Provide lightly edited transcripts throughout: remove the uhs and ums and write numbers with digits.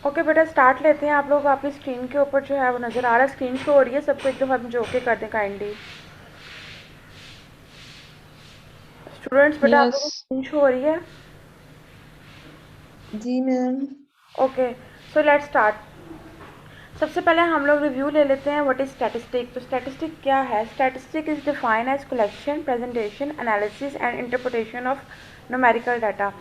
Okay बेटा, start लेते हैं। आप लोग आपकी स्क्रीन के ऊपर जो है वो नज़र आ रहा है, स्क्रीन शो हो रही है सबको? एक दफ़ा मुझे ओके कर दें काइंडली। स्टूडेंट्स बेटा, आप यस। लोगों को स्क्रीन शो हो रही है? जी ma'am. Okay, so let's start. सबसे पहले हम लोग रिव्यू ले लेते हैं व्हाट इज़ स्टैटिस्टिक। तो स्टैटिस्टिक क्या है? Statistic is defined as collection, presentation, analysis and interpretation of numerical data.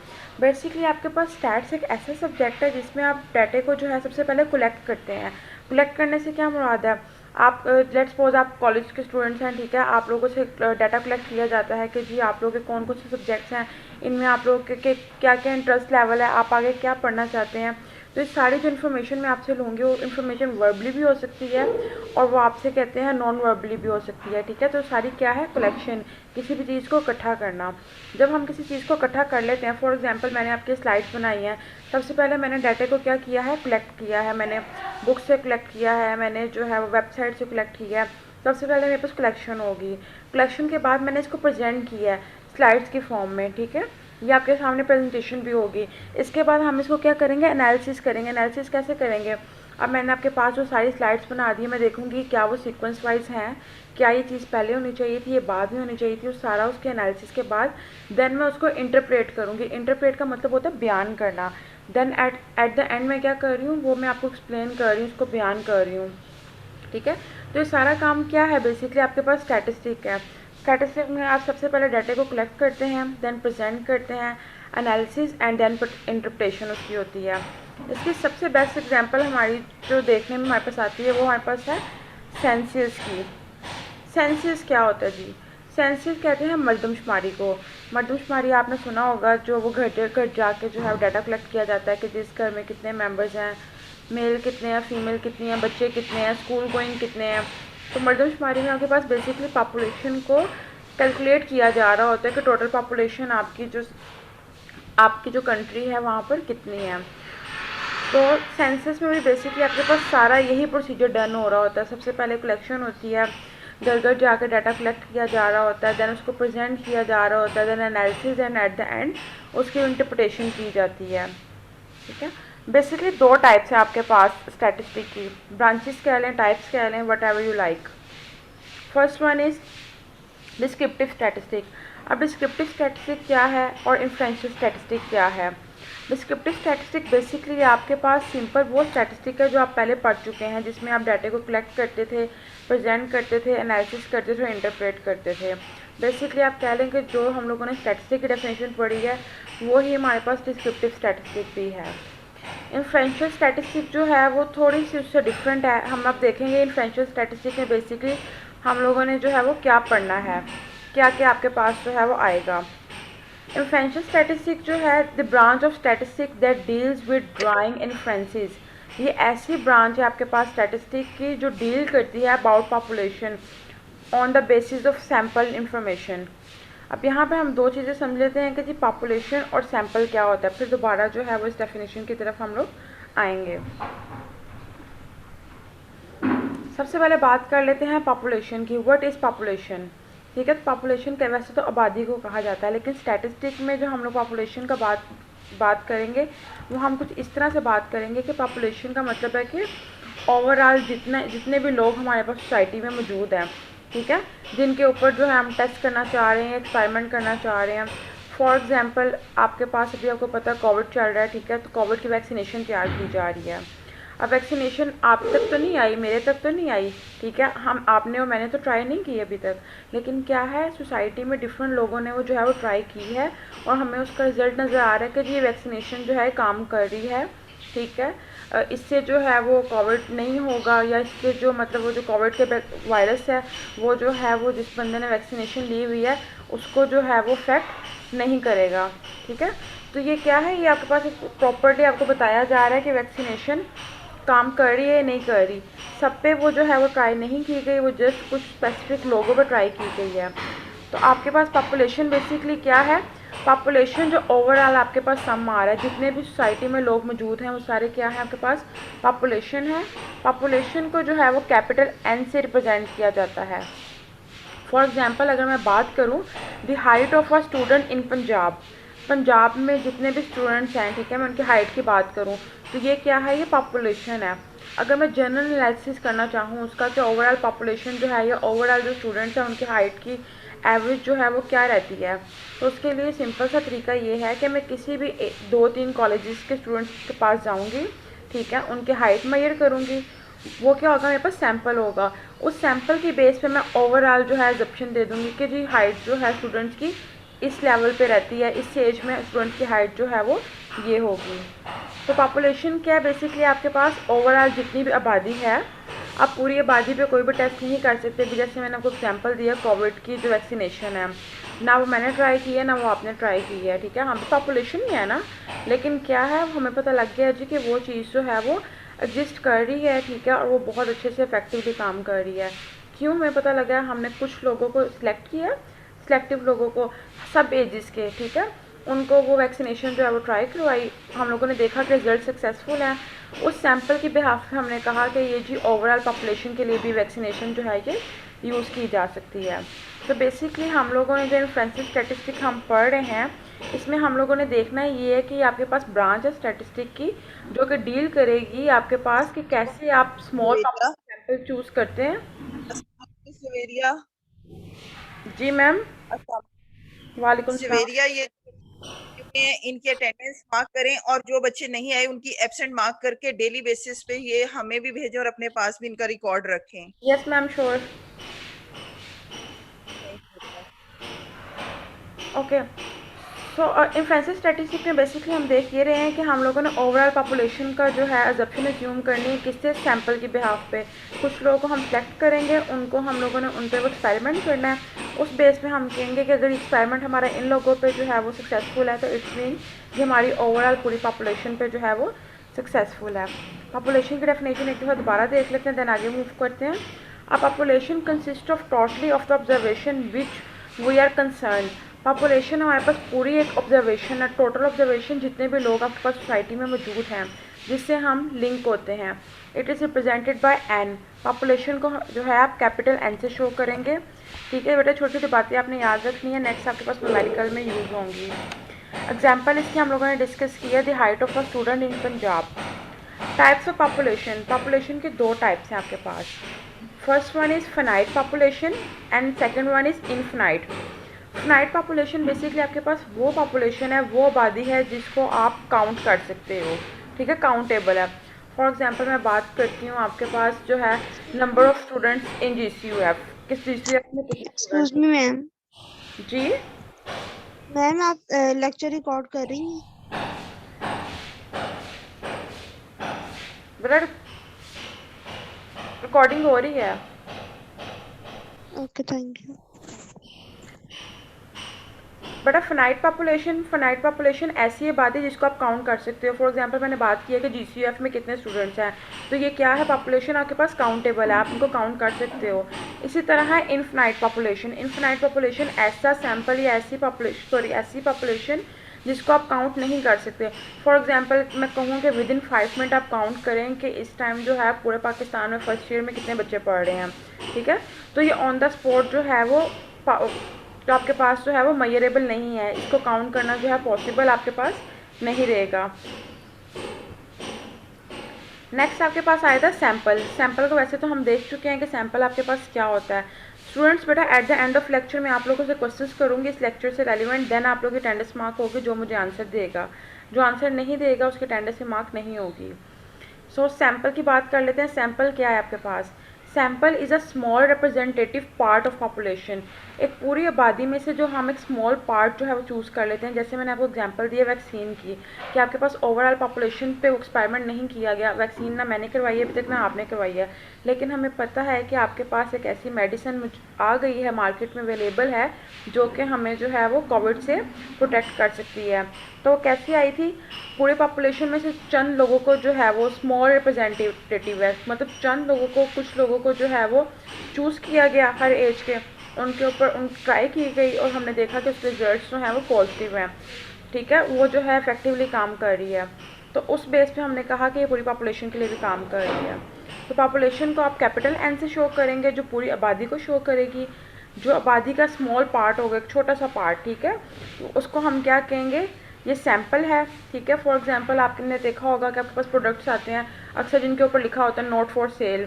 Basically आपके पास स्टैट्स एक ऐसा सब्जेक्ट है जिसमें आप डाटे को जो है सबसे पहले कलेक्ट करते हैं। कलेक्ट करने से क्या मुराद है? आप लेट्स सपोज आप कॉलेज के स्टूडेंट्स हैं, ठीक है, आप लोगों से डाटा कलेक्ट किया जाता है कि जी आप लोगों के कौन कौन से सब्जेक्ट्स हैं, इनमें आप लोगों के क्या क्या इंटरेस्ट लेवल है, आप आगे क्या पढ़ना चाहते हैं। तो ये सारी जो इन्फॉर्मेशन मैं आपसे लूँगी वो इन्फॉर्मेशन वर्बली भी हो सकती है और वो आपसे कहते हैं नॉन वर्बली भी हो सकती है, ठीक है। तो सारी क्या है? कलेक्शन, किसी भी चीज़ को इकट्ठा करना। जब हम किसी चीज़ को इकट्ठा कर लेते हैं, फॉर एग्जांपल मैंने आपकी स्लाइड्स बनाई हैं, सबसे पहले मैंने डाटा को क्या किया है? कलेक्ट किया है। मैंने बुक से कलेक्ट किया है, मैंने जो है वो वेबसाइट से कलेक्ट किया है। सबसे पहले मेरे पास कलेक्शन होगी। कलेक्शन के बाद मैंने इसको प्रेजेंट किया है स्लाइड्स की फॉर्म में, ठीक है। ये आपके सामने प्रेजेंटेशन भी होगी। इसके बाद हम इसको क्या करेंगे? एनालिसिस करेंगे। एनालिसिस कैसे करेंगे? अब मैंने आपके पास जो सारी स्लाइड्स बना दी है, मैं देखूंगी क्या वो सीक्वेंस वाइज हैं, क्या ये चीज़ पहले होनी चाहिए थी, ये बाद में होनी चाहिए थी, उस सारा उसके एनालिसिस के बाद देन मैं उसको इंटरप्रेट करूँगी। इंटरप्रेट का मतलब होता है बयान करना। देन एट द एंड मैं क्या कर रही हूँ वो मैं आपको एक्सप्लेन कर रही हूँ, उसको बयान कर रही हूँ, ठीक है। तो ये सारा काम क्या है? बेसिकली आपके पास स्टैटिस्टिक है। स्टैटिस्टिक में आप सबसे पहले डाटा को कलेक्ट करते हैं, देन प्रेजेंट करते हैं, एनालिसिस एंड देन इंटरप्रिटेशन उसकी होती है। इसकी सबसे बेस्ट एग्जांपल हमारी जो देखने में हमारे पास आती है वो हमारे पास है सेंसस की। सेंसस क्या होता है जी? सेंसस कहते हैं मरदमशुमारी को। मरदमशुमारी आपने सुना होगा, जो वो घर घर जाके जो है डाटा कलेक्ट किया जाता है कि जिस घर में कितने मेंबर्स हैं, मेल कितने हैं, फीमेल कितनी है, बच्चे कितने हैं, स्कूल गोइंग कितने हैं। तो मरदमशुमारी में आपके पास बेसिकली पॉपुलेशन को कैलकुलेट किया जा रहा होता है कि टोटल पॉपुलेशन आपकी जो कंट्री है वहाँ पर कितनी है। तो सेंसस में भी बेसिकली आपके पास सारा यही प्रोसीजर डन हो रहा होता है। सबसे पहले कलेक्शन होती है, घर घर जाकर डाटा कलेक्ट किया जा रहा होता है, देन उसको प्रेजेंट किया जा रहा होता है, then analysis and at the end उसकी इंटरप्रिटेशन की जाती है, ठीक है। बेसिकली दो टाइप्स हैं आपके पास स्टैटिस्टिक की, ब्रांचेस कह लें, टाइप्स कह लें, what ever you like. First one is descriptive statistic. अब डिस्क्रिप्टिव स्टैटिस्टिक क्या है और इन्फ्लुएंशियल स्टैटिस्टिक क्या है? डिस्क्रिप्टिव स्टैटिस्टिक बेसिकली आपके पास सिंपल वो स्टैटिस्टिक है जो आप पहले पढ़ चुके हैं, जिसमें आप डाटा को कलेक्ट करते थे, प्रेजेंट करते थे, एनालिसिस करते थे, इंटरप्रेट करते थे। बेसिकली आप कह लें कि जो हम लोगों ने स्टैटिस्टिक की डेफिनेशन पढ़ी है वो ही हमारे पास डिस्क्रिप्टिव स्टैटिस्टिक भी है। इन्फ्लुएंशियल स्टैटिस्टिक जो है वो थोड़ी सी उससे डिफरेंट है। हम अब देखेंगे इन्फ्लुएंशियल स्टैटिस्टिक में बेसिकली हम लोगों ने जो है वो क्या पढ़ना है, क्या क्या आपके पास जो है वो आएगा। इन्फ्लुएंशियल स्टैटिस्टिक जो है the branch of statistic that deals with drawing influences. ये ऐसी ब्रांच है आपके पास स्टैटिस्टिक की जो डील करती है about population on the basis of sample information. अब यहाँ पे हम दो चीज़ें समझ लेते हैं कि जी पॉपुलेशन और सैम्पल क्या होता है, फिर दोबारा जो है वो इस डेफिनेशन की तरफ हम लोग आएंगे। सबसे पहले बात कर लेते हैं पॉपुलेशन की। What is population? ठीक है, तो पॉपुलेशन का वैसे तो आबादी को कहा जाता है, लेकिन स्टैटिस्टिक में जो हम लोग पॉपुलेशन का बात करेंगे वो हम कुछ इस तरह से बात करेंगे कि पॉपुलेशन का मतलब है कि ओवरऑल जितने भी लोग हमारे पास सोसाइटी में मौजूद हैं, ठीक है, जिनके ऊपर जो है हम टेस्ट करना चाह रहे हैं, एक्सपेरिमेंट करना चाह रहे हैं। फॉर एग्जांपल आपके पास अभी आपको पता है कोविड चल रहा है, ठीक है, तो कोविड की वैक्सीनेशन तैयार की जा रही है। अब वैक्सीनेशन आप तक तो नहीं आई, मेरे तक तो नहीं आई, ठीक है, हम आपने और मैंने तो ट्राई नहीं की अभी तक, लेकिन क्या है सोसाइटी में डिफरेंट लोगों ने वो जो है वो ट्राई की है और हमें उसका रिजल्ट नज़र आ रहा है कि ये वैक्सीनेशन जो है काम कर रही है, ठीक है। इससे जो है वो कोविड नहीं होगा, या इसके जो मतलब वो जो कोविड के वायरस है वो जो है वो जिस बंदे ने वैक्सीनेशन ली हुई है उसको जो है वो इफेक्ट नहीं करेगा, ठीक है। तो ये क्या है, ये आपके पास प्रॉपर्ली आपको बताया जा रहा है कि वैक्सीनेशन काम कर रही है या नहीं कर रही। सब पे वो जो है वो ट्राई नहीं की गई, वो जस्ट कुछ स्पेसिफिक लोगों पर ट्राई की गई है। तो आपके पास पॉपुलेशन बेसिकली क्या है? पॉपुलेशन जो ओवरऑल आपके पास सम आ रहा है, जितने भी सोसाइटी में लोग मौजूद हैं वो सारे क्या है आपके पास? पॉपुलेशन है। पॉपुलेशन को जो है वो कैपिटल एन से रिप्रेजेंट किया जाता है। फॉर एग्जाम्पल अगर मैं बात करूँ the height of a student in Punjab, Punjab में जितने भी स्टूडेंट्स हैं, ठीक है, मैं उनकी हाइट की बात करूँ तो ये क्या है, ये पॉपुलेशन है। अगर मैं जनरल एनालिसिस करना चाहूँ उसका कि ओवरऑल पॉपुलेशन जो है, या ओवरऑल जो स्टूडेंट्स हैं उनकी हाइट की एवरेज जो है वो क्या रहती है, तो उसके लिए सिंपल सा तरीका ये है कि मैं किसी भी 2-3 कॉलेजेस के स्टूडेंट्स के पास जाऊँगी, ठीक है, उनकी हाइट मेजर करूँगी। वो क्या होगा, मेरे पास सैंपल होगा, उस सैंपल की बेस पे मैं ओवरऑल जो है एजप्शन दे दूँगी कि जी हाइट जो है स्टूडेंट्स की इस लेवल पे रहती है, इस एज में स्टूडेंट की हाइट जो है वो ये होगी। तो पॉपुलेशन क्या है, बेसिकली आपके पास ओवरऑल जितनी भी आबादी है, आप पूरी आबादी पे कोई भी टेस्ट नहीं कर सकते। भी जैसे मैंने आपको एग्जांपल दिया कोविड की जो वैक्सीनेशन है, ना वो मैंने ट्राई की है ना वो आपने ट्राई की है, ठीक है, हम पॉपुलेशन ही है ना, लेकिन क्या है हमें पता लग गया जी कि वो चीज़ जो है वो एग्जिस्ट कर रही है, ठीक है, और वो बहुत अच्छे से इफेक्टिवली काम कर रही है। क्यों हमें पता लगा है, हमने कुछ लोगों को सिलेक्ट किया, सिलेक्टिव लोगों को, सब एजेस के, ठीक है, उनको वो वैक्सीनेशन जो है वो ट्राई करवाई, हम लोगों ने देखा कि रिजल्ट सक्सेसफुल है। उस सैंपल की बिहाफ पे हमने कहा कि ये जी ओवरऑल पॉपुलेशन के लिए भी वैक्सीनेशन जो है ये यूज़ की जा सकती है। तो बेसिकली हम लोगों ने जो इन्फ्लुएंसर स्टैटिस्टिक हम पढ़ रहे हैं, इसमें हम लोगों ने देखना ये है कि आपके पास ब्रांच है स्टैटिस्टिक की जो कि डील करेगी आपके पास कि कैसे आप स्मॉल सवेरिया सैंपल चूज़ करते हैं। सवेरिया जी मैम। अस्सलाम। वालेकुम सलाम। सवेरिया ये बच्चे हैं, इनकी अटेंडेंस मार्क करें और जो बच्चे नहीं आए उनकी एब्सेंट मार्क करके डेली बेसिस पे ये हमें भी भेजें और अपने पास भी इनका रिकॉर्ड रखें। Yes ma'am sure. Thank you बेटा। ओके। सो इन्फ्लुएंसर स्टैटिस्टिक में बेसिकली हम देख ये रहे हैं कि हम लोगों ने ओवरऑल पॉपुलेशन का जो है एजप्शन एज्यूम करनी है किससे, सैंपल की बिहाफ पे। कुछ लोगों को हम सेलेक्ट करेंगे, उनको हम लोगों ने उन पर वो एक्सपेरिमेंट करना है, उस बेस पे हम कहेंगे कि अगर एक्सपेरिमेंट हमारा इन लोगों पे जो है वो सक्सेसफुल है तो इट्स मीन कि हमारी ओवरऑल पूरी पॉपुलेशन पे जो है वो सक्सेसफुल है। पॉपुलेशन की डेफिनेशन एक दफ़ा दोबारा देख लेते हैं, देन आगे मूव करते हैं। A population consist of totally of the observation which we are concern. Population हमारे पास पूरी एक ऑब्जर्वेशन है, टोटल ऑब्जर्वेशन जितने भी लोग आपके पास सोसाइटी में मौजूद हैं जिससे हम लिंक होते हैं। It is represented by n. पॉपुलेशन को जो है आप कैपिटल एन से शो करेंगे, ठीक है बेटा, छोटी छोटी बातें आपने याद रखनी है, नेक्स्ट आपके पास न्यूमेरिकल में यूज़ होंगी। एग्जाम्पल इसकी हम लोगों ने डिस्कस किया the height of a student in Punjab. Types of population, population के दो टाइप्स हैं आपके पास। First one is finite population and second one is infinite. Finite population basically आपके पास वो पॉपुलेशन है, वो आबादी है जिसको आप काउंट कर सकते हो, ठीक है, काउंटेबल है। फॉर एग्जांपल मैं बात करती हूँ, आपके पास जो है number of students in GCUF, किस GCUF में कितने एक्सक्यूज स्टूडेंट मी मैम। हैं जी। मैम आप लेक्चर रिकॉर्ड कर रही हैं? बेटा रिकॉर्डिंग हो रही है। Okay thank you. But finite population ऐसी आबादी जिसको आप काउंट कर सकते हो। फॉर एग्जांपल मैंने बात की है कि GCUF में कितने स्टूडेंट्स हैं, तो ये क्या है, पॉपुलेशन आपके पास काउंटेबल है, आप उनको काउंट कर सकते हो। इसी तरह है इनफिनाइट पॉपुलेशन। इनफिनाइट पॉपुलेशन ऐसा सैम्पल या ऐसी पॉपुलेशन जिसको आप काउंट नहीं कर सकते। फॉर एग्जांपल मैं कहूँ कि विद इन 5 मिनट आप काउंट करें कि इस टाइम जो है पूरे पाकिस्तान में फर्स्ट ईयर में कितने बच्चे पढ़ रहे हैं, ठीक है, तो ये ऑन द स्पॉट जो है वो तो आपके पास जो है वो मेजरेबल नहीं है, इसको काउंट करना जो है पॉसिबल आपके पास नहीं रहेगा। नेक्स्ट आपके पास आएगा सैंपल। सैंपल को वैसे तो हम देख चुके हैं कि सैंपल आपके पास क्या होता है। स्टूडेंट्स बेटा eight the end of lecture में आप लोगों से क्वेश्चंस करूँगी इस लेक्चर से रेलिवेंट, देन आप लोग की अटेंडेंस मार्क होगी, जो मुझे आंसर देगा, जो आंसर नहीं देगा उसकी अटेंडेंस से मार्क नहीं होगी। सो सैंपल की बात कर लेते हैं। सैंपल क्या है आपके पास, sample is a small representative part of population. एक पूरी आबादी में से जो हम एक स्मॉल पार्ट जो है वो चूज़ कर लेते हैं। जैसे मैंने आपको एग्जांपल दिया वैक्सीन की, कि आपके पास ओवरऑल पॉपुलेशन पे एक्सपेरिमेंट नहीं किया गया, वैक्सीन ना मैंने करवाई है अभी तक ना आपने करवाई है, लेकिन हमें पता है कि आपके पास एक ऐसी मेडिसिन आ गई है, मार्केट में अवेलेबल है, जो कि हमें जो है वो कोविड से प्रोटेक्ट कर सकती है। तो कैसी आई थी, पूरे पॉपुलेशन में से चंद लोगों को जो है वो स्मॉल रिप्रेजेंटेटिव है, मतलब चंद लोगों को, कुछ लोगों को जो है वो चूज़ किया गया हर एज के, उनके ऊपर उन ट्राई की गई और हमने देखा कि उसके रिजल्ट्स जो हैं वो पॉजिटिव हैं, ठीक है, वो जो है इफेक्टिवली काम कर रही है। तो उस बेस पे हमने कहा कि ये पूरी पॉपुलेशन के लिए भी काम कर रही है। तो पॉपुलेशन को आप कैपिटल एन से शो करेंगे, जो पूरी आबादी को शो करेगी। जो आबादी का स्मॉल पार्ट होगा, एक छोटा सा पार्ट, ठीक है, तो उसको हम क्या कहेंगे, ये सैम्पल है, ठीक है। फॉर एग्जांपल आपने देखा होगा कि आपके पास प्रोडक्ट्स आते हैं अक्सर जिनके ऊपर लिखा होता है नॉट फॉर सेल,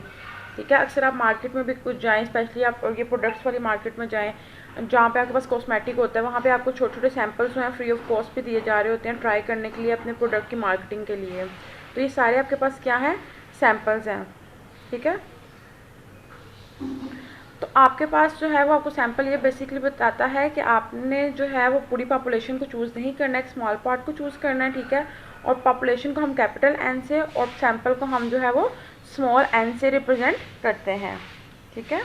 ठीक है। अक्सर आप मार्केट में भी कुछ जाएं, स्पेशली आप ये प्रोडक्ट्स वाली मार्केट में जाएं जहाँ पे आपके पास कॉस्मेटिक होता है, वहाँ पे आपको छोटे छोटे सैम्पल्स हैं फ्री ऑफ कॉस्ट भी दिए जा रहे होते हैं ट्राई करने के लिए अपने प्रोडक्ट की मार्केटिंग के लिए। तो ये सारे आपके पास क्या हैं, सैम्पल्स हैं, ठीक है। तो आपके पास जो है वो आपको सैम्पल ये बेसिकली बताता है कि आपने जो है वो पूरी पॉपुलेशन को चूज़ नहीं करना है, एक स्मॉल पार्ट को चूज़ करना है, ठीक है। और पॉपुलेशन को हम कैपिटल एन से और सैम्पल को हम जो है वो स्मॉल एन से रिप्रेजेंट करते हैं, ठीक है।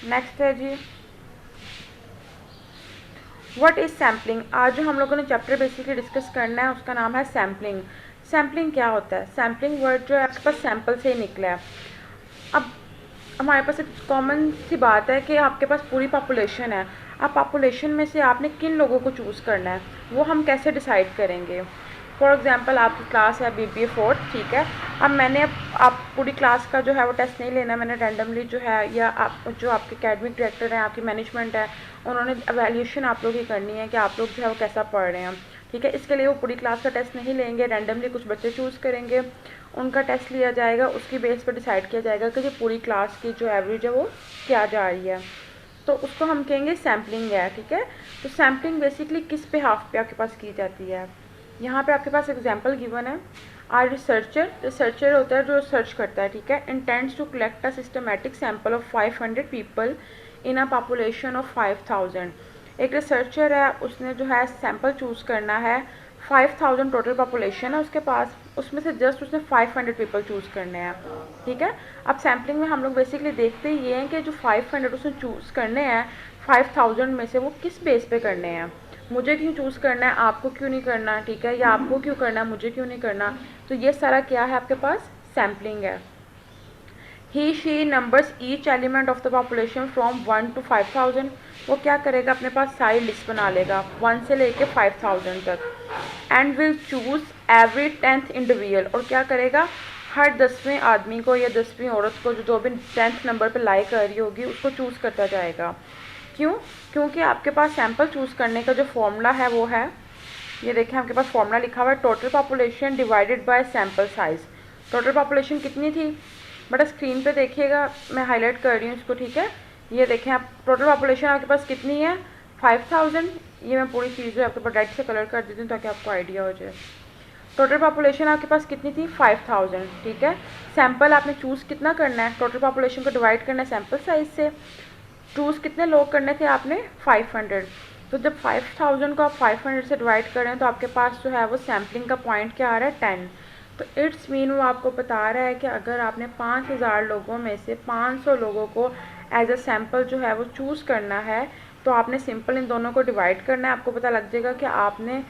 नेक्स्ट है जी, व्हाट इज़ सैम्पलिंग। आज जो हम लोगों ने चैप्टर बेसिकली डिस्कस करना है उसका नाम है सैम्पलिंग। सैम्पलिंग क्या होता है, सैम्पलिंग वर्ड जो है आपके पास सैम्पल से ही निकला है। अब हमारे पास एक कॉमन सी बात है कि आपके पास पूरी पॉपुलेशन है, अब पॉपुलेशन में से आपने किन लोगों को चूज़ करना है वो हम कैसे डिसाइड करेंगे। फॉर एग्जांपल आपकी क्लास है BBA 4th, ठीक है। अब मैंने आप पूरी क्लास का जो है वो टेस्ट नहीं लेना, मैंने रैंडमली जो है या आप जो आपके एकेडमिक डायरेक्टर हैं, आपकी मैनेजमेंट है, उन्होंने एवेल्यूशन आप लोग ही करनी है कि आप लोग जो है वो कैसा पढ़ रहे हैं, ठीक है। इसके लिए वो पूरी क्लास का टेस्ट नहीं लेंगे, रैंडमली कुछ बच्चे चूज़ करेंगे, उनका टेस्ट लिया जाएगा, उसकी बेस पर डिसाइड किया जाएगा कि जो पूरी क्लास की जो एवरेज है वो क्या जा रही है, तो उसको हम कहेंगे सैम्पलिंग है, ठीक है। तो सैम्पलिंग बेसिकली किस पे हाफ पे आपके पास की जाती है, यहाँ पे आपके पास एग्जांपल गिवन है। आर रिसर्चर होता है जो रिसर्च करता है, ठीक है। Intends to collect a systematic sample of 500 people in a population of 5000। एक रिसर्चर है, उसने जो है सैम्पल चूज़ करना है, 5000 टोटल पॉपुलेशन है उसके पास, उसमें से जस्ट उसने 500 पीपल चूज़ करने हैं, ठीक है। अब सैम्पलिंग में हम लोग बेसिकली देखते ही ये हैं कि जो 500 उसने चूज़ करने हैं 5000 में से वो किस बेस पे करने हैं, मुझे क्यों चूज़ करना है, आपको क्यों नहीं करना, ठीक है, या आपको क्यों करना है, मुझे क्यों नहीं करना। तो ये सारा क्या है आपके पास, सैम्पलिंग है। He she numbers each element of the population from 1 to 5000। वो क्या करेगा, अपने पास सारी लिस्ट बना लेगा 1 से लेके 5000 तक। And will choose every 10th individual, और क्या करेगा, हर 10वें आदमी को या 10वीं औरत को जो भी 10th नंबर पर लाई कर रही होगी उसको चूज़ करता जाएगा। क्यों, क्योंकि आपके पास सैम्पल चूज़ करने का जो फॉर्मूला है वो है, ये देखें आपके पास फॉर्मूला लिखा हुआ है, total population divided by sample size. Total population कितनी थी, बट स्क्रीन पे देखिएगा, मैं हाईलाइट कर रही हूँ इसको, ठीक है। ये देखें आप, टोटल पॉपुलेशन आपके पास कितनी है, 5000। ये मैं पूरी चीज़ जो आपके पास रेड से कलर कर देती हूँ ताकि आपको आइडिया हो जाए। टोटल पॉपुलेशन आपके पास कितनी थी, 5000, ठीक है। सैम्पल आपने चूज़ कितना करना है, टोटल पॉपुलेशन को डिवाइड करना है सैम्पल साइज़ से। चूज़ कितने लोग करने थे आपने, 500। तो जब 5000 को आप 500 से डिवाइड करें तो आपके पास जो है वो सैम्पलिंग का पॉइंट क्या आ रहा है, 10। तो इट्स मीन वो आपको बता रहा है कि अगर आपने 5000 लोगों में से 500 लोगों को एज अ सैम्पल जो है वो चूज़ करना है, तो आपने सिंपल इन दोनों को डिवाइड करना है, आपको पता लग जाएगा कि आपने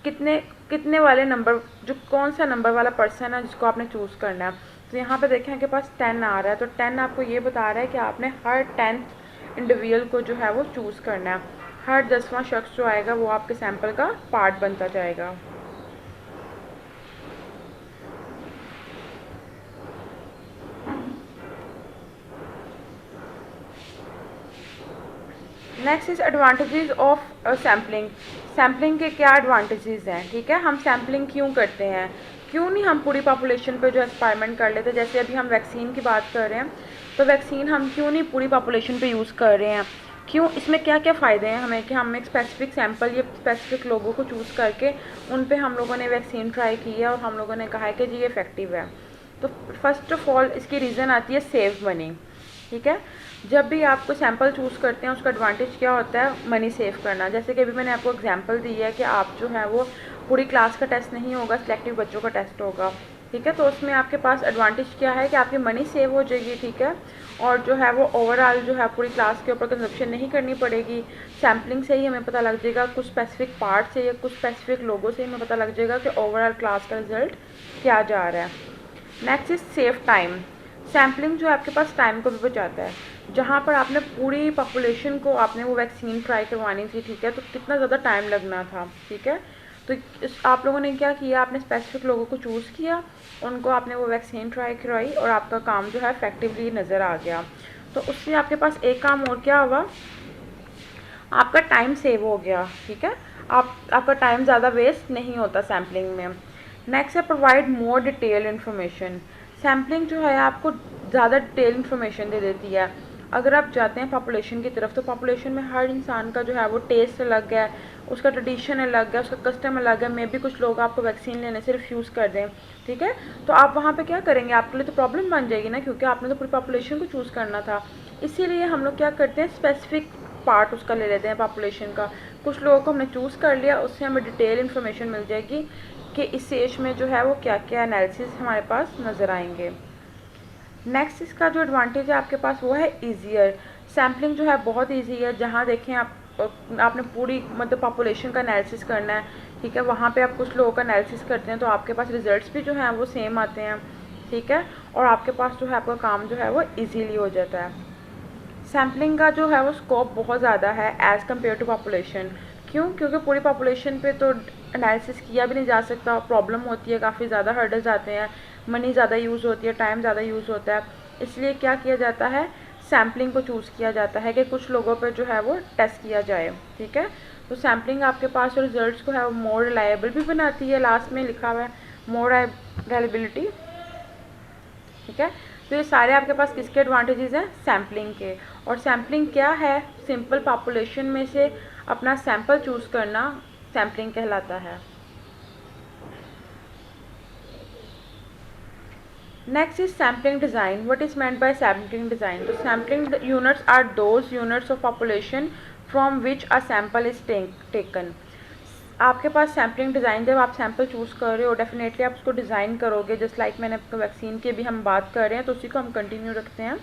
कितने वाले नंबर, जो कौन सा नंबर वाला पर्सन है जिसको आपने चूज़ करना है। तो यहाँ पे देखें आपके पास 10 आ रहा है, तो 10 आपको ये बता रहा है कि आपने हर 10th इंडिविजुअल को जो है वो चूज़ करना है। हर 10वां शख्स जो आएगा वो आपके सैम्पल का पार्ट बनता जाएगा। Next is advantages of sampling. Sampling के क्या एडवांटेजेस हैं, ठीक है। हम सैम्पलिंग क्यों करते हैं, क्यों नहीं हम पूरी पॉपुलेशन पे जो एक्सपेरिमेंट कर लेते, जैसे अभी हम वैक्सीन की बात कर रहे हैं, तो वैक्सीन हम क्यों नहीं पूरी पॉपुलेशन पे यूज़ कर रहे हैं, क्यों, इसमें क्या क्या फ़ायदे हैं हमें कि हम एक स्पेसिफिक सैम्पल या स्पेसिफिक लोगों को चूज़ करके उन पे हम लोगों ने वैक्सीन ट्राई की है और हम लोगों ने कहा है कि जी ये इफ़ेक्टिव है। तो फर्स्ट ऑफ ऑल इसकी रीज़न आती है सेव मनी, ठीक है। जब भी आपको सैम्पल चूज़ करते हैं उसका एडवांटेज क्या होता है, मनी सेव करना। जैसे कि अभी मैंने आपको एग्जांपल दी है कि आप जो है वो पूरी क्लास का टेस्ट नहीं होगा, सिलेक्टिव बच्चों का टेस्ट होगा, ठीक है। तो उसमें आपके पास एडवांटेज क्या है कि आपकी मनी सेव हो जाएगी, ठीक है। और जो है वो ओवरऑल जो है पूरी क्लास के ऊपर कंजप्शन नहीं करनी पड़ेगी। सैम्पलिंग से ही हमें पता लग जाएगा, कुछ स्पेसिफिक पार्ट से या कुछ स्पेसिफिक लोगों से हमें पता लग जाएगा कि ओवरऑल क्लास का रिजल्ट क्या जा रहा है। Next is save time. Sampling जो है आपके पास टाइम को भी बचाता है। जहाँ पर आपने पूरी पॉपुलेशन को आपने वो वैक्सीन ट्राई करवानी थी, ठीक है, तो कितना ज़्यादा टाइम लगना था, ठीक है। तो आप लोगों ने क्या किया, आपने स्पेसिफिक लोगों को चूज़ किया, उनको आपने वो वैक्सीन ट्राई करवाई और आपका काम जो है इफेक्टिवली नज़र आ गया। तो उससे आपके पास एक काम और क्या हुआ, आपका टाइम सेव हो गया, ठीक है। आपका टाइम ज़्यादा वेस्ट नहीं होता सैम्पलिंग में। नेक्स्ट है provide more detail information. Sampling जो है आपको ज़्यादा डिटेल इन्फॉर्मेशन दे देती है। अगर आप जाते हैं पॉपुलेशन की तरफ, तो पॉपुलेशन में हर इंसान का जो है वो टेस्ट अलग है, उसका ट्रेडिशन अलग है, उसका कस्टम अलग है। मे भी कुछ लोग आपको वैक्सीन लेने से रिफ्यूज़ कर दें, ठीक है, तो आप वहाँ पे क्या करेंगे, आपके लिए तो प्रॉब्लम बन जाएगी ना, क्योंकि आपने तो पूरी पॉपुलेशन को चूज़ करना था। इसीलिए हम लोग क्या करते हैं, स्पेसिफिक पार्ट उसका ले लेते हैं पॉपुलेशन का। कुछ लोगों को हमने चूज़ कर लिया, उससे हमें डिटेल इन्फॉर्मेशन मिल जाएगी कि इस एज में जो है वो क्या क्या एनालिसिस हमारे पास नज़र आएंगे। नेक्स्ट इसका जो एडवांटेज है आपके पास वो है ईजियर। सैम्पलिंग जो है बहुत ईजी है। जहाँ देखें आपने पूरी मतलब पॉपुलेशन का एनालिसिस करना है, ठीक है, वहाँ पे आप कुछ लोगों का एनालिसिस करते हैं तो आपके पास रिजल्ट्स भी जो हैं वो सेम आते हैं, ठीक है, और आपके पास जो है आपका काम जो है वो इजीली हो जाता है। सैम्पलिंग का जो है वो स्कोप बहुत ज़्यादा है एज़ कम्पेयर टू पॉपुलेशन। क्यों? क्योंकि पूरी पॉपुलेशन पे तो एनालिसिस किया भी नहीं जा सकता, प्रॉब्लम होती है, काफ़ी ज़्यादा हर्डल्स आते हैं, मनी ज़्यादा यूज़ होती है, टाइम ज़्यादा यूज़ होता है। इसलिए क्या किया जाता है, सैम्पलिंग को चूज़ किया जाता है कि कुछ लोगों पर जो है वो टेस्ट किया जाए, ठीक है। तो सैम्पलिंग आपके पास रिजल्ट्स को है वो मोर रिलायबल भी बनाती है, लास्ट में लिखा हुआ है मोर रिलायबिलिटी, ठीक है। तो ये सारे आपके पास किसके एडवांटेजेस हैं, सैम्पलिंग के। और सैम्पलिंग क्या है, सिंपल पॉपुलेशन में से अपना सैंपल चूज़ करना सैम्पलिंग कहलाता है। Next is sampling design. What is meant by sampling design? तो sampling units are those units of population from which a sample is taken. आपके पास सैम्पलिंग डिज़ाइन, जब आप सैम्पल चूज़ कर रहे हो डेफिनेटली आप उसको डिज़ाइन करोगे। जस्ट लाइक मैंने आपको वैक्सीन की भी हम बात कर रहे हैं, तो उसी को हम कंटिन्यू रखते हैं।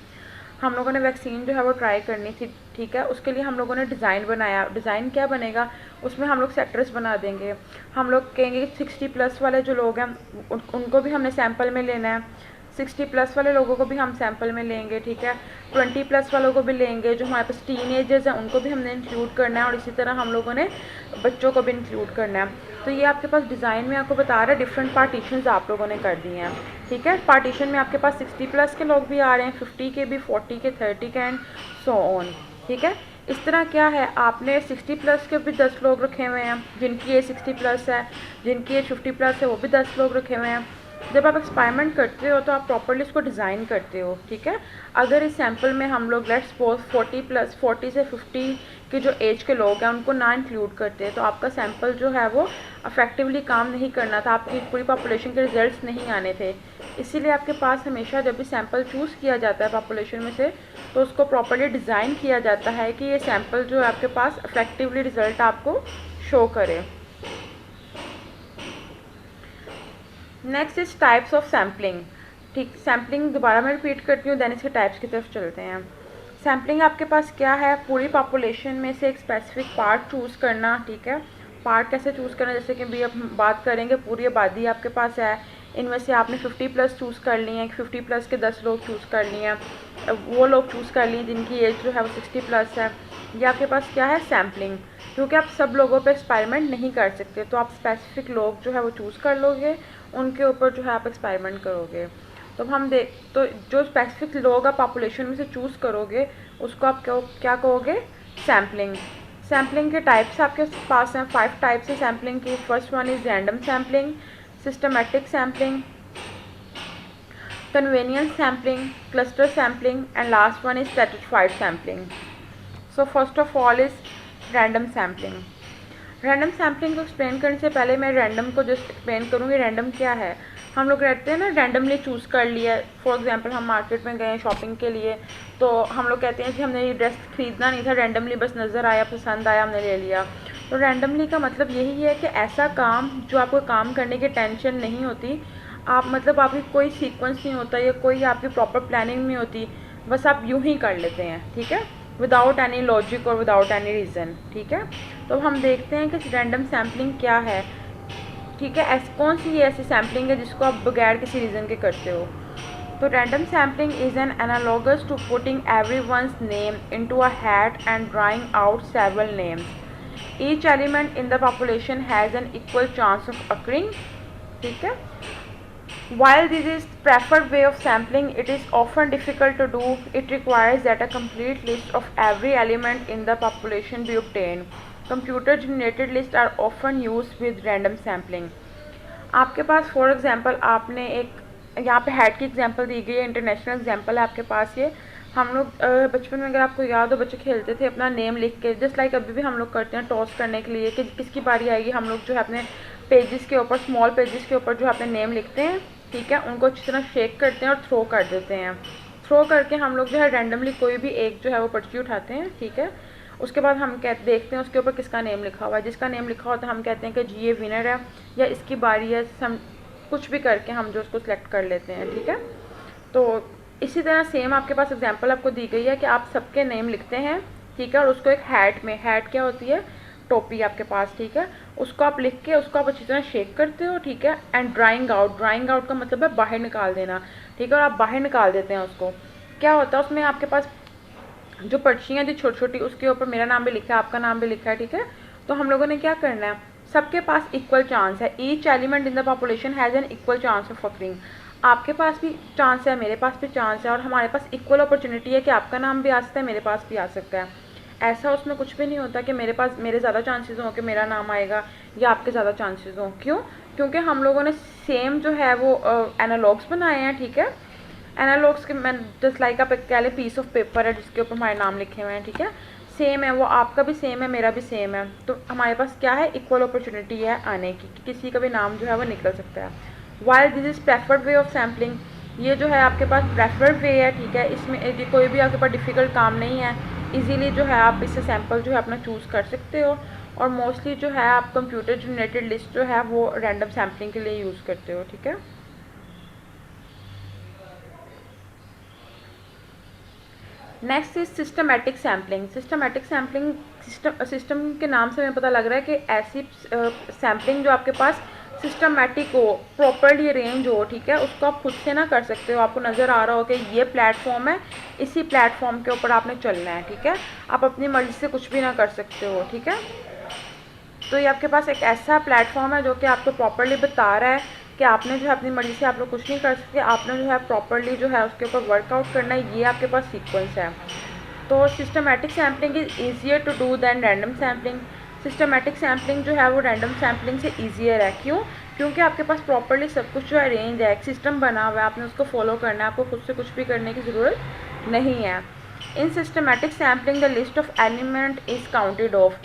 हम लोगों ने वैक्सीन जो है वो ट्राई करनी थी, ठीक है, उसके लिए हम लोगों ने डिज़ाइन बनाया। डिज़ाइन क्या बनेगा, उसमें हम लोग सेक्टर्स बना देंगे। हम लोग कहेंगे कि 60+ वाले जो लोग हैं उनको भी हमने सैम्पल में लेना है, 60+ वाले लोगों को भी हम सैम्पल में लेंगे, ठीक है, 20+ वालों को भी लेंगे, जो हमारे पास टीनेजर्स हैं उनको भी हमने इंक्लूड करना है, और इसी तरह हम लोगों ने बच्चों को भी इंक्लूड करना है। तो ये आपके पास डिज़ाइन में आपको बता रहा है डिफरेंट पार्टीशंस आप लोगों ने कर दिए हैं, ठीक है। पार्टीशन में आपके पास 60+ के लोग भी आ रहे हैं, 50 के भी, 40 के, 30 के एंड सो ऑन, ठीक है। इस तरह क्या है, आपने 60+ के भी 10 लोग रखे हुए हैं जिनकी एज 60+ है, जिनकी एज 50+ है वो भी 10 लोग रखे हुए हैं। जब आप एक्सपेरिमेंट करते हो तो आप प्रॉपर्ली इसको डिज़ाइन करते हो, ठीक है। अगर इस सैम्पल में हम लोग लेट्स सपोज 40 से 50 के जो एज के लोग हैं उनको ना इंक्लूड करते हैं, तो आपका सैम्पल जो है वो अफेक्टिवली काम नहीं करना था, आपकी पूरी पॉपुलेशन के रिजल्ट्स नहीं आने थे। इसीलिए आपके पास हमेशा जब भी सैम्पल चूज़ किया जाता है पॉपुलेशन में से, तो उसको प्रॉपर्ली डिज़ाइन किया जाता है कि ये सैम्पल जो है आपके पास अफेक्टिवली रिज़ल्ट आपको शो करे। Next is types of sampling, ठीक, सैम्पलिंग दोबारा मैं रिपीट करती हूँ, देन इसके टाइप्स की तरफ चलते हैं। सैम्पलिंग आपके पास क्या है, पूरी पॉपुलेशन में से एक स्पेसिफिक पार्ट चूज़ करना, ठीक है। पार्ट कैसे चूज़ करना, जैसे कि भी अब बात करेंगे पूरी आबादी आपके पास है, इनमें से आपने 50+ चूज़ कर लिए हैं, 50+ के 10 लोग चूज़ कर लिए हैं, वो लोग चूज़ कर लिए जिनकी एज जो है वो 60+ है। ये आपके पास क्या है, सैम्पलिंग। क्योंकि आप सब लोगों पे एक्सपेरिमेंट नहीं कर सकते, तो आप स्पेसिफिक लोग जो है वो चूज़ कर लोगे, उनके ऊपर जो है आप एक्सपेरिमेंट करोगे। तो तो जो स्पेसिफिक लोग आप पॉपुलेशन में से चूज़ करोगे उसको आप क्या कहोगे, सैम्पलिंग। सैम्पलिंग के टाइप्स आपके पास हैं, 5 टाइप्स है सैम्पलिंग की। First one is random sampling, systematic sampling, convenience sampling, cluster sampling, and last one is stratified sampling. So first of all is random sampling. Random sampling को explain करने से पहले मैं रैंडम को जस्ट एक्सप्लेन करूँगी। Random क्या है, हम लोग रहते हैं ना, रैंडमली चूज़ कर लिया। फॉर एग्जांपल हम मार्केट में गए शॉपिंग के लिए, तो हम लोग कहते हैं कि हमने ये ड्रेस खरीदना नहीं था, रैंडमली बस नज़र आया, पसंद आया, हमने ले लिया। तो रैंडमली का मतलब यही है कि ऐसा काम जो आपको काम करने की टेंशन नहीं होती, आप मतलब आपकी कोई सीक्वेंस नहीं होता या कोई आपकी प्रॉपर प्लानिंग नहीं होती, बस आप यूँ ही कर लेते हैं, ठीक है, विदाउट एनी लॉजिक और विदाउट एनी रीज़न, ठीक है। तो हम देखते हैं कि रैंडम सैम्पलिंग क्या है, ठीक है, कौन सी ऐसी सैम्पलिंग है जिसको आप बगैर किसी रीज़न के करते हो। तो random sampling is an analogous to putting everyone's name into a hat and drawing out several names. Each element in the population has an equal chance of occurring, ठीक है। While this is preferred way of sampling, it is often difficult to do. It requires that a complete list of every element in the population be obtained. Computer generated list are often use with random sampling. आपके पास for example आपने एक यहाँ पे hat की example दी गई है, international example है आपके पास ये। हम लोग बचपन में अगर आपको याद हो बच्चे खेलते थे अपना नेम लिख के, जस्ट लाइक अभी भी हम लोग करते हैं टॉस करने के लिए कि किसकी बारी आएगी, हम लोग जो है अपने पेजेस के ऊपर, स्मॉल पेजेस के ऊपर जो है अपने नेम लिखते हैं, ठीक है, उनको अच्छी तरह शेक करते हैं और थ्रो कर देते हैं। थ्रो करके हम लोग जो है रैंडमली कोई भी एक जो है वो पर्ची उठाते हैं, ठीक है। उसके बाद हम देखते हैं उसके ऊपर किसका नेम लिखा हुआ है, जिसका नेम लिखा होता है हम कहते हैं कि जी ये विनर है या इसकी बारी है, हम कुछ भी करके हम जो उसको सिलेक्ट कर लेते हैं, ठीक है। तो इसी तरह सेम आपके पास एग्जांपल आपको दी गई है कि आप सबके नेम लिखते हैं, ठीक है, और उसको एक हैट में, हैट क्या होती है, टोपी आपके पास, ठीक है, उसको आप लिख के उसको आप अच्छी तरह शेक करते हो, ठीक है। And drawing out, drawing out का मतलब है बाहर निकाल देना, ठीक है, और आप बाहर निकाल देते हैं उसको। क्या होता है उसमें आपके पास जो पर्चियाँ थी छोटी छोटी, उसके ऊपर मेरा नाम भी लिखा है, आपका नाम भी लिखा है, ठीक है। तो हम लोगों ने क्या करना है, सबके पास इक्वल चांस है, each element in the population has an equal chance of occurring. आपके पास भी चांस है, मेरे पास भी चांस है, और हमारे पास इक्वल अपॉर्चुनिटी है कि आपका नाम भी आ सकता है, मेरे पास भी आ सकता है। ऐसा उसमें कुछ भी नहीं होता कि मेरे ज़्यादा चांसेस हों कि मेरा नाम आएगा या आपके ज़्यादा चांसेस हों। क्यों? क्योंकि हम लोगों ने सेम जो है वो एनालॉग्स बनाए हैं, ठीक है। एनालॉग्स के मैं जस्ट लाइक आप कह लें पीस ऑफ पेपर है जिसके ऊपर हमारे नाम लिखे हुए हैं, ठीक है, सेम है वो, आपका भी सेम है, मेरा भी सेम है। तो हमारे पास क्या है, इक्वल अपॉर्चुनिटी है आने की, किसी का भी नाम जो है वो निकल सकता है। While this is preferred way of sampling, ये जो है आपके पास प्रेफर्ड वे है, ठीक है, इसमें कोई भी आपके पास डिफ़िकल्ट काम नहीं है, इजीली जो है आप इससे सैम्पल जो है अपना चूज़ कर सकते हो। और मोस्टली जो है आप कंप्यूटर जनरेटेड लिस्ट जो है वो रैंडम सैम्पलिंग के लिए यूज़ करते हो, ठीक है। Next is systematic sampling. Systematic sampling system के नाम से हमें पता लग रहा है कि ऐसी सैम्पलिंग जो आपके पास सिस्टमेटिक हो, प्रॉपरली अरेंज हो, ठीक है, उसको आप खुद से ना कर सकते हो। आपको नज़र आ रहा हो कि ये प्लेटफॉर्म है, इसी प्लेटफॉर्म के ऊपर आपने चलना है, ठीक है, आप अपनी मर्ज़ी से कुछ भी ना कर सकते हो, ठीक है। तो ये आपके पास एक ऐसा प्लेटफॉर्म है जो कि आपको प्रॉपरली बता रहा है कि आपने जो है अपनी मर्ज़ी से आप लोग कुछ नहीं कर सकते, आपने जो है प्रॉपरली जो है उसके ऊपर वर्कआउट करना है, ये आपके पास सीक्वेंस है। तो systematic sampling is easier to do than random sampling. Systematic sampling जो है वो रैंडम सैम्पलिंग से ईजियर है। क्यों? क्योंकि आपके पास प्रॉपरली सब कुछ जो है अरेंज है, एक सिस्टम बना हुआ है, आपने उसको फॉलो करना है, आपको खुद से कुछ भी करने की ज़रूरत नहीं है। In systematic sampling the list of element is counted off.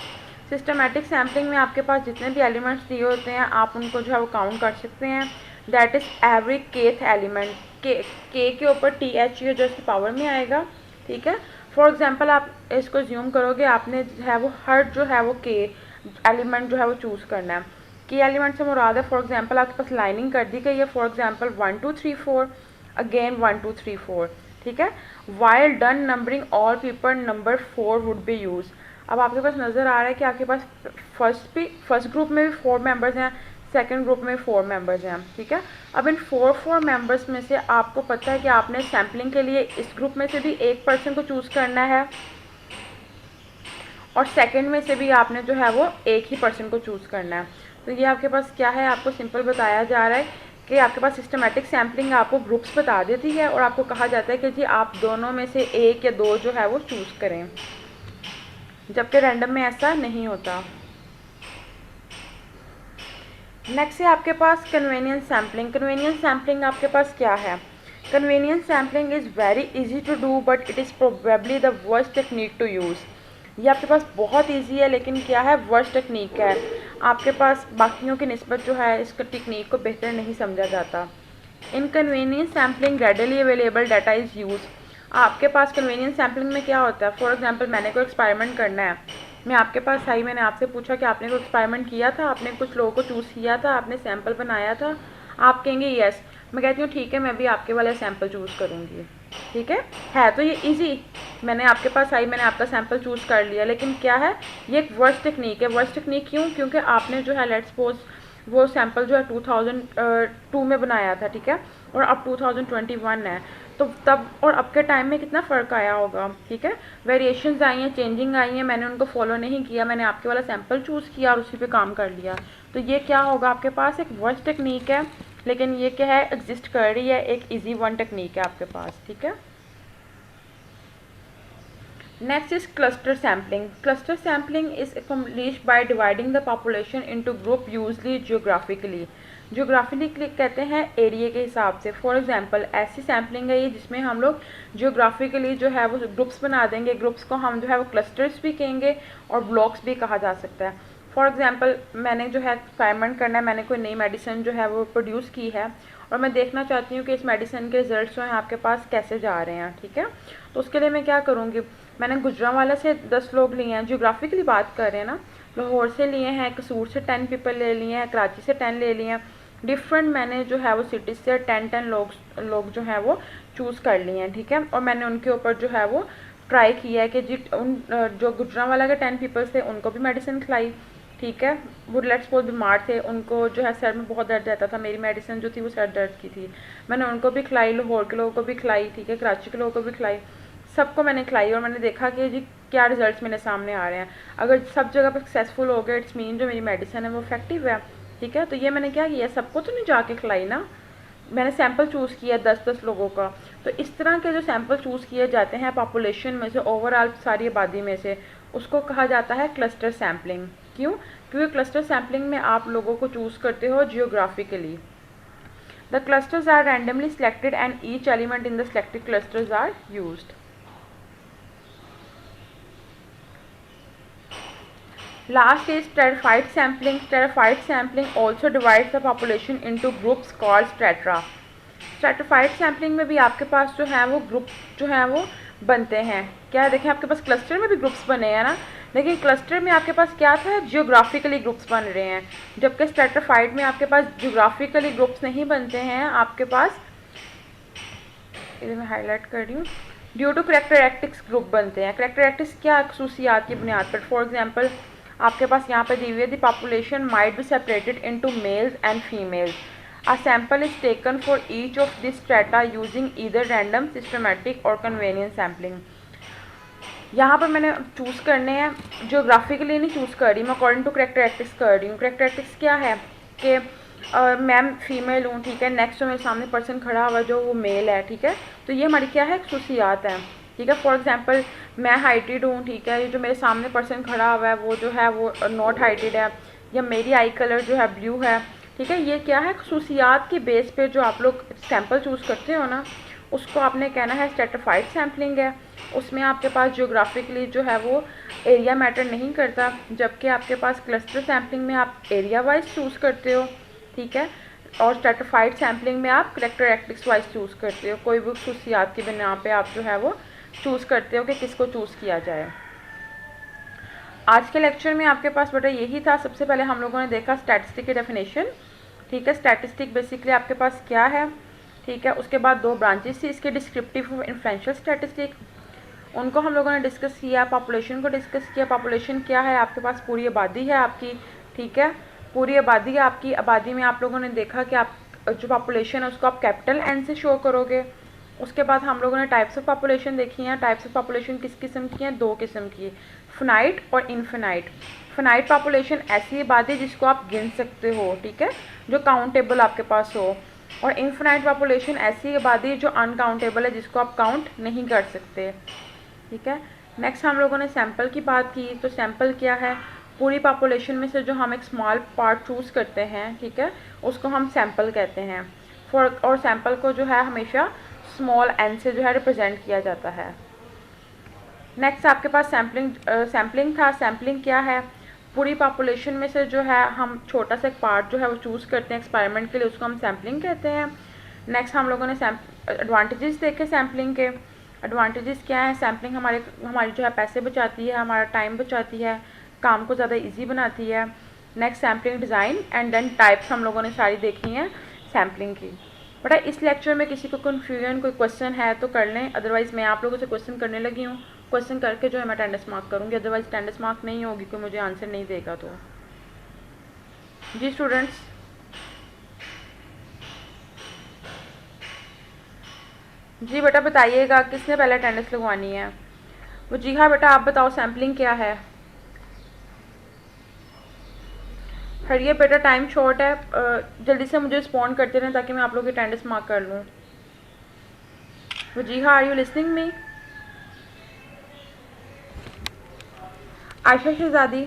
Systematic sampling में आपके पास जितने भी एलिमेंट्स दिए होते हैं आप उनको जो है वो काउंट कर सकते हैं। That is every kth element, के ऊपर THE जो इसकी पावर में आएगा, ठीक है। फॉर एग्जांपल आप इसको ज्यूम करोगे, आपने जो है वो हर जो है वो के एलिमेंट जो है वो चूज़ करना है। के एलिमेंट से मुराद है फॉर एग्जांपल आपके पास लाइनिंग कर दी गई है, फॉर एग्जांपल 1 2 3 4, अगेन 1 2 3 4, ठीक है। While done numbering all people number 4 would be use. अब आपके पास नज़र आ रहा है कि आपके पास फर्स्ट ग्रुप में भी 4 मेंबर्स हैं, सेकंड ग्रुप में 4 मेंबर्स हैं, ठीक है। अब इन 4 मेंबर्स में से आपको पता है कि आपने सैम्पलिंग के लिए इस ग्रुप में से भी एक पर्सन को चूज़ करना है और सेकंड में से भी आपने जो है वो एक ही पर्सन को चूज़ करना है। तो ये आपके पास क्या है, आपको सिंपल बताया जा रहा है कि आपके पास सिस्टमेटिक सैम्पलिंग आपको ग्रुप्स बता देती है और आपको कहा जाता है कि जी आप दोनों में से एक या दो जो है वो चूज़ करें, जबकि रैंडम में ऐसा नहीं होता। नेक्स्ट है आपके पास कन्वीनियंस सैम्पलिंग। कन्वीनियंस सैम्पलिंग आपके पास क्या है? Convenience sampling is very easy to do but it is probably the worst technique to use. ये आपके पास बहुत इजी है लेकिन क्या है, वर्स्ट टेक्निक है। आपके पास बाकियों की निस्बत जो है इस टेक्निक को बेहतर नहीं समझा जाता। In convenience sampling readily available data is use. आपके पास कन्वीनियंस सैम्पलिंग में क्या होता है, फॉर एग्जांपल मैंने कोई एक्सपेरिमेंट करना है, मैं आपके पास आई, मैंने आपसे पूछा कि आपने कोई एक्सपेरिमेंट किया था, आपने कुछ लोगों को चूज़ किया था, आपने सैंपल बनाया था, आप कहेंगे यस, मैं कहती हूँ ठीक है मैं भी आपके वाला सैंपल चूज़ करूँगी, ठीक है तो ये इजी, मैंने आपके पास आई, मैंने आपका सैंपल चूज़ कर लिया। लेकिन क्या है, ये एक वर्स्ट टेक्निक है। वर्स्ट टेक्निक क्यों? क्योंकि आपने जो है लेट्स सपोज वो सैंपल जो है 2002 में बनाया था, ठीक है, और अब 2021 है, तो तब और अब के टाइम में कितना फ़र्क आया होगा, ठीक है, वेरिएशंस आई हैं, चेंजिंग आई हैं, मैंने उनको फॉलो नहीं किया, मैंने आपके वाला सैंपल चूज़ किया और उसी पे काम कर लिया। तो ये क्या होगा, आपके पास एक वर्स्ट टेक्निक है, लेकिन ये क्या है, एग्जिस्ट कर रही है, एक ईजी वन टेक्निक है आपके पास, ठीक है। Next is cluster sampling. Cluster sampling is accomplished by dividing the population into group, usually geographically. Geographically कहते हैं एरिया के हिसाब से. फॉर एग्जांपल ऐसी सैम्पलिंग है ये जिसमें हम लोग जियोग्राफिकली जो है वो ग्रुप्स बना देंगे. ग्रुप्स को हम जो है वो क्लस्टर्स भी कहेंगे और ब्लॉक्स भी कहा जा सकता है. फॉर एग्जांपल मैंने जो है एक्सपेरिमेंट करना है, मैंने कोई नई मेडिसिन जो है वो प्रोड्यूस की है और मैं देखना चाहती हूँ कि इस मेडिसिन के रिजल्ट्स जो हैं आपके पास कैसे जा रहे हैं. ठीक है, तो उसके लिए मैं क्या करूँगी, मैंने गुजरांवाला से 10 लोग लिए हैं, जियोग्राफिकली बात कर रहे हैं ना, लाहौर से लिए हैं, कसूर से 10 पीपल ले लिए हैं, कराची से 10 ले लिए हैं. डिफरेंट मैंने जो है वो सिटीज़ से 10 लोग जो हैं वो चूज़ कर लिए हैं. ठीक है, और मैंने उनके ऊपर जो है वो ट्राई किया है कि जी उन जो गुजरांवाला के 10 पीपल्स थे उनको भी मेडिसिन खिलाई. ठीक है, वो लेट्स सपोज बीमार थे, उनको जो है सर में बहुत दर्द रहता था, मेरी मेडिसिन जो थी वो सर दर्द की थी, मैंने उनको भी खिलाई, लाहौर के लोगों को भी खिलाई. ठीक है, कराची के लोगों को भी खिलाई, सबको मैंने खिलाई और मैंने देखा कि जी क्या रिजल्ट्स मेरे सामने आ रहे हैं. अगर सब जगह पर सक्सेसफुल हो गए इट्स मीन जो मेरी मेडिसिन है वो इफेक्टिव है. ठीक है, तो ये मैंने क्या किया, सबको तो नहीं जाके खिलाई ना, मैंने सैम्पल चूज़ किया 10-10 लोगों का. तो इस तरह के जो सैम्पल चूज़ किए जाते हैं पॉपुलेशन में से, ओवरऑल सारी आबादी में से, उसको कहा जाता है क्लस्टर सैम्पलिंग. क्यों? क्योंकि क्लस्टर सैम्पलिंग में आप लोगों को चूज़ करते हो geographically. The clusters are randomly selected and each element in the selected clusters are used. Last is stratified sampling. Stratified sampling also divides the population into groups called strata. Stratified sampling में भी आपके पास जो है वो group जो है वो बनते हैं. क्या देखें, आपके पास क्लस्टर में भी ग्रुप्स बने हैं ना, लेकिन क्लस्टर में आपके पास क्या था, जियोग्राफिकली ग्रुप्स बन रहे हैं, जबकि स्ट्रेटिफाइड में आपके पास जियोग्राफिकली ग्रुप्स नहीं बनते हैं. आपके पास इधर मैं हाईलाइट कर रही हूँ, ड्यू टू करेक्टरिस्टिक्स ग्रुप बनते हैं. करेक्टरिस्टिक्स क्या, खसूसियात की बुनियाद पर. फॉर एग्जाम्पल आपके पास यहाँ पे दी हुई है, the population might be separated into mails and females. A sample is taken for each of this strata using either random, systematic और कन्वेनियंस सैम्पलिंग. यहाँ पर मैंने चूज़ करने हैं, जियोग्राफिकली नहीं चूज़ कर रही मैं, अकॉर्डिंग टू करेक्टरिस्टिक्स कर रही हूँ. करेक्टरिस्टिक्स क्या है कि मैम फीमेल हूँ. ठीक है, नेक्स्ट जो मेरे सामने पर्सन खड़ा हुआ जो वो मेल है. ठीक है, तो ये हमारी क्या है, खसूसियात हैं. ठीक है, फॉर एग्जांपल मैं हाइटेड हूँ. ठीक है, ये जो मेरे सामने पर्सन खड़ा हुआ है वो जो है वो नॉट हाइटेड है, या मेरी आई कलर जो है ब्लू है. ठीक है, ये क्या है, खसूसियात के बेस पे जो आप लोग सैम्पल चूज़ करते हो ना, उसको आपने कहना है स्ट्रेटिफाइड सैम्पलिंग है. उसमें आपके पास जियोग्राफिकली जो है वो एरिया मैटर नहीं करता, जबकि आपके पास क्लस्टर सैम्पलिंग में आप एरिया वाइज चूज़ करते हो. ठीक है, और स्ट्रेटिफाइड सैम्पलिंग में आप करेक्टरिस्टिक्स वाइज चूज़ करते हो, कोई भी खसूसियात की बिना पे आप जो है वो चूज़ करते हो कि किसको चूज़ किया जाए. आज के लेक्चर में आपके पास बेटा यही था. सबसे पहले हम लोगों ने देखा स्टैटिस्टिक की डेफिनेशन. ठीक है, स्टैटिस्टिक बेसिकली आपके पास क्या है. ठीक है, उसके बाद 2 ब्रांचेस थी इसके, डिस्क्रिप्टिव और इन्फ्लुएंशियल स्टैटिस्टिक, उनको हम लोगों ने डिस्कस किया. पॉपुलेशन को डिस्कस किया. पॉपुलेशन क्या है, आपके पास पूरी आबादी है आपकी. ठीक है, पूरी आबादी है आपकी. आबादी में आप लोगों ने देखा कि आप जो पॉपुलेशन है उसको आप कैपिटल एन से शो करोगे. उसके बाद हम लोगों ने टाइप्स ऑफ पॉपुलेशन देखी हैं. टाइप्स ऑफ पॉपुलेशन किस किस्म की हैं, 2 किस्म की, फिनाइट और इनफिनाइट. फिनाइट पॉपुलेशन ऐसी आबादी जिसको आप गिन सकते हो. ठीक है, जो काउंटेबल आपके पास हो. और इनफिनाइट पॉपुलेशन ऐसी आबादी जो अनकाउंटेबल है, जिसको आप काउंट नहीं कर सकते. ठीक है, नेक्स्ट हम लोगों ने सैम्पल की बात की. तो सैम्पल क्या है, पूरी पॉपुलेशन में से जो हम एक स्मॉल पार्ट चूज़ करते हैं. ठीक है, उसको हम सैम्पल कहते हैं. और सैम्पल को जो है हमेशा स्मॉल एन से जो है रिप्रेजेंट किया जाता है. नेक्स्ट आपके पास सैम्पलिंग था. सैम्पलिंग क्या है, पूरी पॉपुलेशन में से जो है हम छोटा सा एक पार्ट जो है वो चूज़ करते हैं एक्सपेरिमेंट के लिए, उसको हम सैम्पलिंग कहते हैं. नेक्स्ट हम लोगों ने एडवांटेजेस देखे सैम्पलिंग के. एडवांटेजेस क्या है, सैम्पलिंग हमारी जो है पैसे बचाती है, हमारा टाइम बचाती है, काम को ज़्यादा ईजी बनाती है. Next sampling design and then types हम लोगों ने सारी देखी हैं सैम्पलिंग की. बटा इस लेक्चर में किसी को कन्फ्यूजन कोई क्वेश्चन है तो कर लें, अदरवाइज़ मैं आप लोगों से क्वेश्चन करने लगी हूँ. क्वेश्चन करके जो है मैं अटेंडेंस मार्क करूँगी, अदरवाइज अटेंडेंस मार्क नहीं होगी, कोई मुझे आंसर नहीं देगा तो. जी स्टूडेंट्स, जी बेटा बताइएगा किसने पहले अटेंडेंस लगवानी है. वो जी हाँ बेटा, आप बताओ सैम्पलिंग क्या है. हरिए बेटा, टाइम शॉर्ट है, जल्दी से मुझे रिस्पॉन्ड करते रहें ताकि मैं आप लोग की अटेंडेंस मार्क कर लूँ. वो जी हाँ, are you listening me. Ayesha Shahzadi.